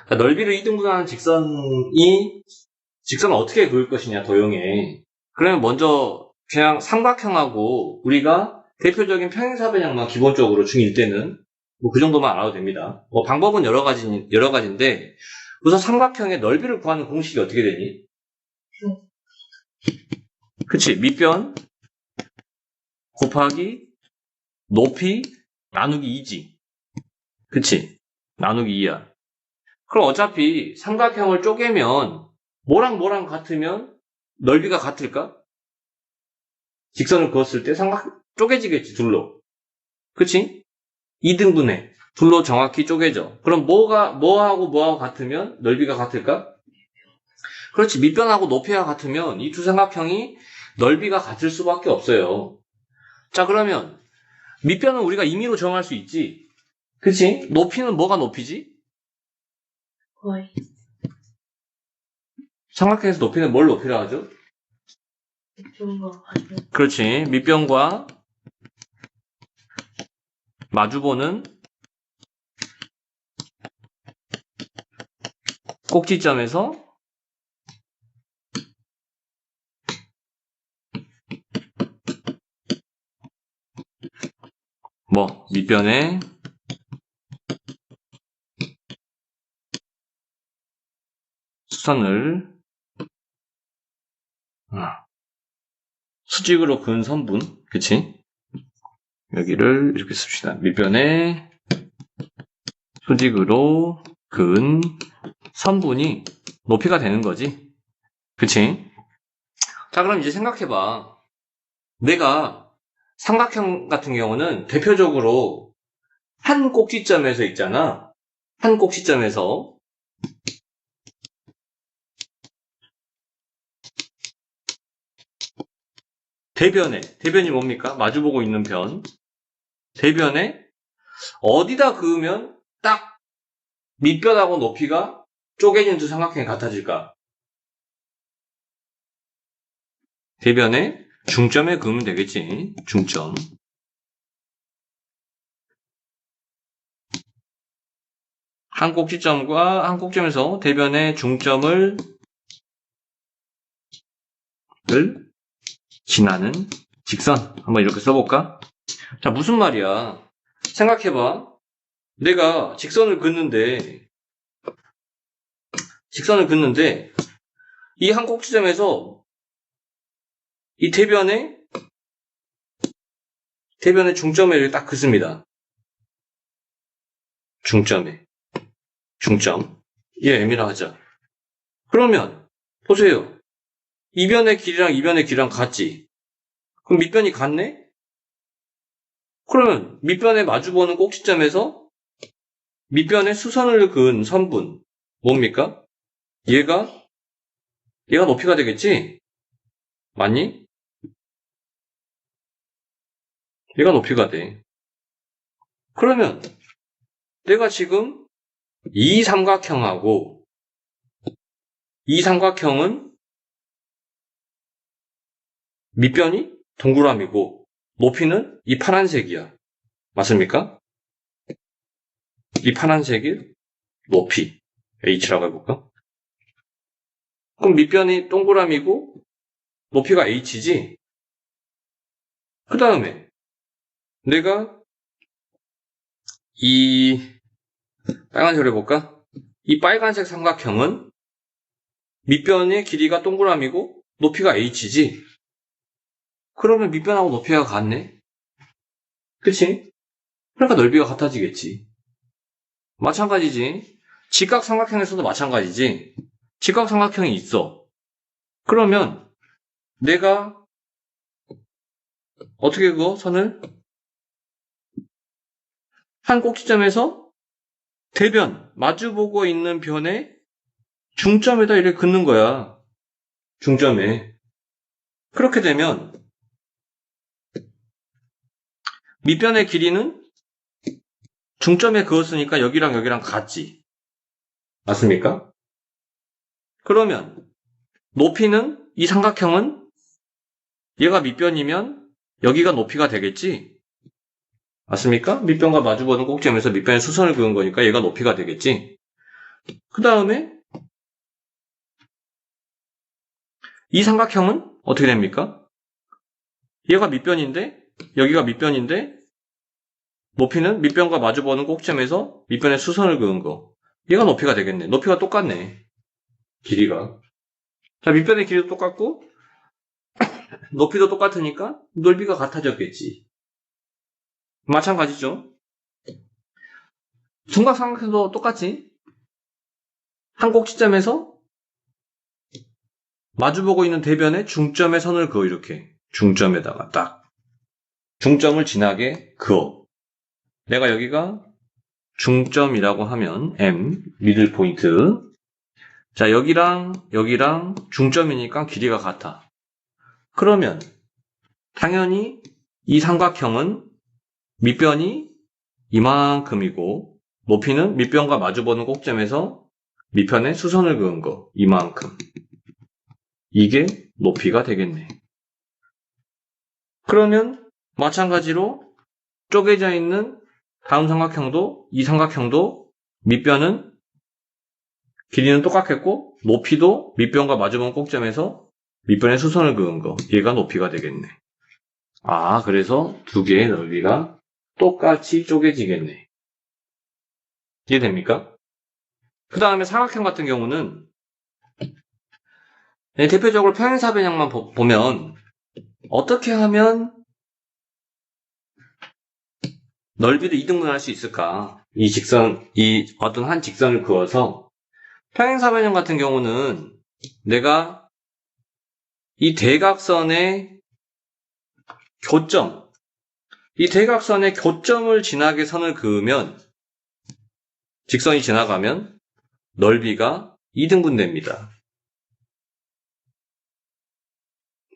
그러니까 넓이를 2등분하는 직선을 어떻게 그을 것이냐, 도형에. 그러면 먼저 그냥 삼각형하고 우리가 대표적인 평행사변형만 기본적으로 중1 때는 뭐 그 정도만 알아도 됩니다. 뭐 방법은 여러 가지인데 우선 삼각형의 넓이를 구하는 공식이 어떻게 되니? 그치, 밑변 곱하기 높이 나누기 2지. 그치, 나누기 2야. 그럼 어차피 삼각형을 쪼개면 뭐랑 같으면 넓이가 같을까? 직선을 그었을 때 쪼개지겠지, 둘로. 그치? 2등분해. 둘로 정확히 쪼개져. 그럼 뭐하고 같으면 넓이가 같을까? 그렇지. 밑변하고 높이가 같으면 이 두 삼각형이 넓이가 같을 수밖에 없어요. 자, 그러면 밑변은 우리가 임의로 정할 수 있지. 그치? 높이는 뭐가 높이지? 거의. 삼각형에서 높이는 뭘 높이라 하죠? 밑변과 그렇지. 밑변과 마주보는 꼭지점에서 밑변의 수선을 수직으로 그은 선분, 그치? 여기를 이렇게 씁시다. 밑변의 수직으로 그은 선분이 높이가 되는 거지. 그치? 자, 그럼 이제 생각해봐. 내가 삼각형 같은 경우는 대표적으로 한 꼭지점에서 있잖아. 한 꼭지점에서 대변이 뭡니까? 마주보고 있는 변. 대변에 어디다 그으면 딱 밑변하고 높이가 쪼개진 두 삼각형이 같아질까? 대변에 중점에 그으면 되겠지. 중점. 한 꼭지점과 한 꼭지점에서 대변의 중점을 지나는 직선. 한번 이렇게 써볼까? 자, 무슨 말이야? 생각해봐. 내가 직선을 긋는데 이 한 꼭지점에서 이 대변의 중점에 이렇게 딱 긋습니다. 중점. 얘 M이라 하자. 그러면 보세요. 이 변의 길이랑 같지? 그럼 밑변이 같네? 그러면 밑변에 마주보는 꼭지점에서 밑변에 수선을 그은 선분 뭡니까? 얘가 높이가 되겠지? 맞니? 얘가 높이가 돼. 그러면 내가 지금 이 삼각형은 밑변이 동그라미고 높이는 이 파란색이야. 맞습니까? 이 파란색이 높이 H라고 해볼까? 그럼 밑변이 동그라미고 높이가 H지? 그 다음에 내가 이 빨간색으로 해볼까? 이 빨간색 삼각형은 밑변의 길이가 동그라미고 높이가 H지? 그러면 밑변하고 높이가 같네? 그치? 그러니까 넓이가 같아지겠지. 마찬가지지. 직각삼각형에서도 마찬가지지. 직각삼각형이 있어. 그러면 내가 어떻게 그어? 선을? 한 꼭지점에서 대변, 마주보고 있는 변의 중점에다 이렇게 긋는 거야. 중점에. 그렇게 되면 밑변의 길이는 중점에 그었으니까 여기랑 같지. 맞습니까? 그러면 높이는 이 삼각형은 얘가 밑변이면 여기가 높이가 되겠지? 맞습니까? 밑변과 마주보는 꼭지점에서 밑변에 수선을 그은 거니까 얘가 높이가 되겠지? 그 다음에 이 삼각형은 어떻게 됩니까? 얘가 밑변인데 여기가 밑변인데 높이는 밑변과 마주보는 꼭점에서 밑변에 수선을 그은 거. 얘가 높이가 되겠네. 높이가 똑같네. 길이가. 자, 밑변의 길이도 똑같고 높이도 똑같으니까 넓이가 같아졌겠지. 마찬가지죠. 삼각형도 똑같이 한 꼭지점에서 마주보고 있는 대변에 중점에 선을 그어. 이렇게 중점에다가 딱 중점을 지나게 그어. 내가 여기가 중점이라고 하면 M, 미들 포인트. 자, 여기랑 중점이니까 길이가 같아. 그러면 당연히 이 삼각형은 밑변이 이만큼이고 높이는 밑변과 마주보는 꼭점에서 밑편에 수선을 그은 거 이만큼. 이게 높이가 되겠네. 그러면 마찬가지로 쪼개져 있는 다음 삼각형도 이 삼각형도 밑변은 길이는 똑같겠고 높이도 밑변과 마주보는 꼭점에서 밑변에 수선을 그은 거 얘가 높이가 되겠네. 아, 그래서 두 개의 넓이가 똑같이 쪼개지겠네. 이해됩니까? 그 다음에 삼각형 같은 경우는 대표적으로 평행사변형만 보면 어떻게 하면 넓이를 이등분할 수 있을까? 이 어떤 한 직선을 그어서 평행사변형 같은 경우는 내가 이 대각선의 교점, 이 대각선의 교점을 지나게 선을 그으면 직선이 지나가면 넓이가 2등분 됩니다.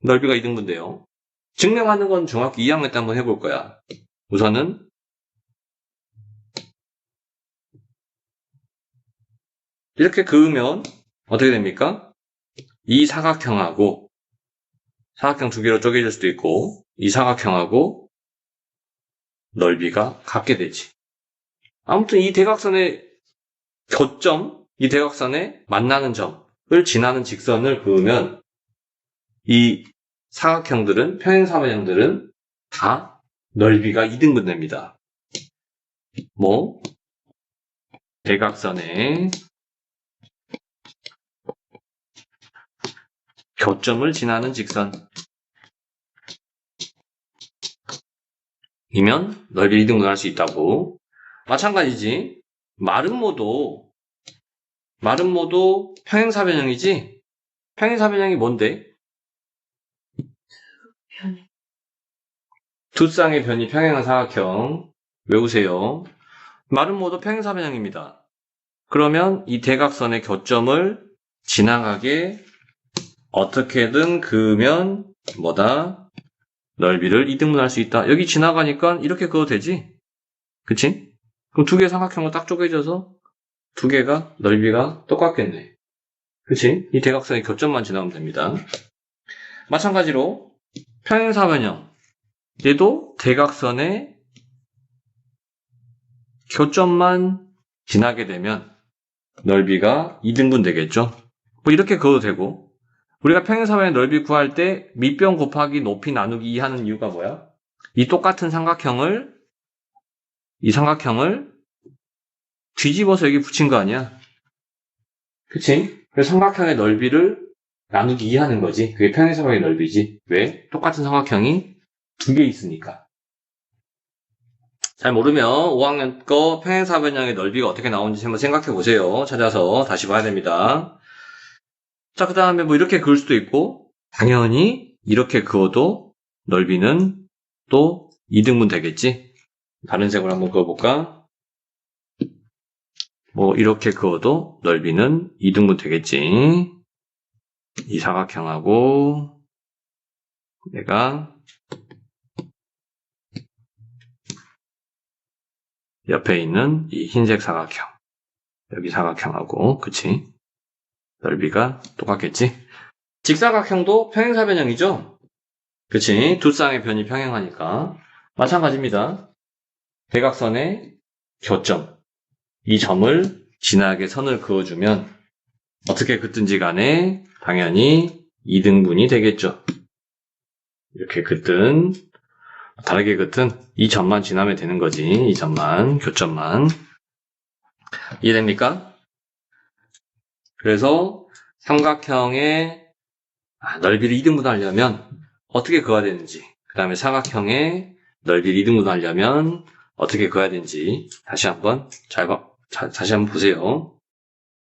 넓이가 2등분 돼요. 증명하는 건 중학교 2학년 때 한번 해볼 거야. 우선은 이렇게 그으면 어떻게 됩니까? 이 사각형하고 사각형 두 개로 쪼개질 수도 있고 이 사각형하고 넓이가 같게 되지. 아무튼 이 대각선의 교점, 이 대각선에 만나는 점을 지나는 직선을 그으면 이 사각형들은, 평행사변형들은 다 넓이가 2등분 됩니다. 대각선의 교점을 지나는 직선이면 넓이 2등분할 수 있다고. 마찬가지지. 마름모도 평행사변형이지? 평행사변형이 뭔데? 변이. 두 쌍의 변이 평행한 사각형. 외우세요. 마름모도 평행사변형입니다. 그러면 이 대각선의 교점을 지나가게 어떻게든 그으면 넓이를 2등분할 수 있다. 여기 지나가니까 이렇게 그어도 되지? 그치? 그럼 두 개의 삼각형을 딱 쪼개져서 두 개가 넓이가 똑같겠네. 그치? 이 대각선의 교점만 지나면 됩니다. 마찬가지로 평행사변형. 얘도 대각선의 교점만 지나게 되면 넓이가 2등분 되겠죠? 이렇게 그어도 되고, 우리가 평행사변의 넓이 구할 때 밑변 곱하기 높이 나누기 2 하는 이유가 뭐야? 이 똑같은 이 삼각형을 뒤집어서 여기 붙인 거 아니야? 그치? 그래서 삼각형의 넓이를 나누기 2 하는 거지. 그게 평행사변의 넓이지. 왜? 똑같은 삼각형이 두 개 있으니까. 잘 모르면 5학년 거 평행사변형의 넓이가 어떻게 나오는지 한번 생각해 보세요. 찾아서 다시 봐야 됩니다. 자, 그 다음에 이렇게 그을 수도 있고, 당연히 이렇게 그어도 넓이는 또 2등분 되겠지? 다른 색으로 한번 그어볼까? 이렇게 그어도 넓이는 2등분 되겠지? 이 사각형하고, 내가 옆에 있는 이 흰색 사각형. 여기 사각형하고, 그치? 넓이가 똑같겠지? 직사각형도 평행사변형이죠? 그치? 두 쌍의 변이 평행하니까. 마찬가지입니다. 대각선의 교점. 이 점을 진하게 선을 그어주면 어떻게 긋든지 간에 당연히 2등분이 되겠죠. 이렇게 긋든 다르게 긋든 이 점만 지나면 되는 거지. 이 점만, 교점만. 이해됩니까? 그래서 삼각형의 넓이를 2등분 하려면 어떻게 그어야 되는지, 그 다음에 사각형의 넓이를 2등분 하려면 어떻게 그어야 되는지 다시 한번 다시 한번 보세요.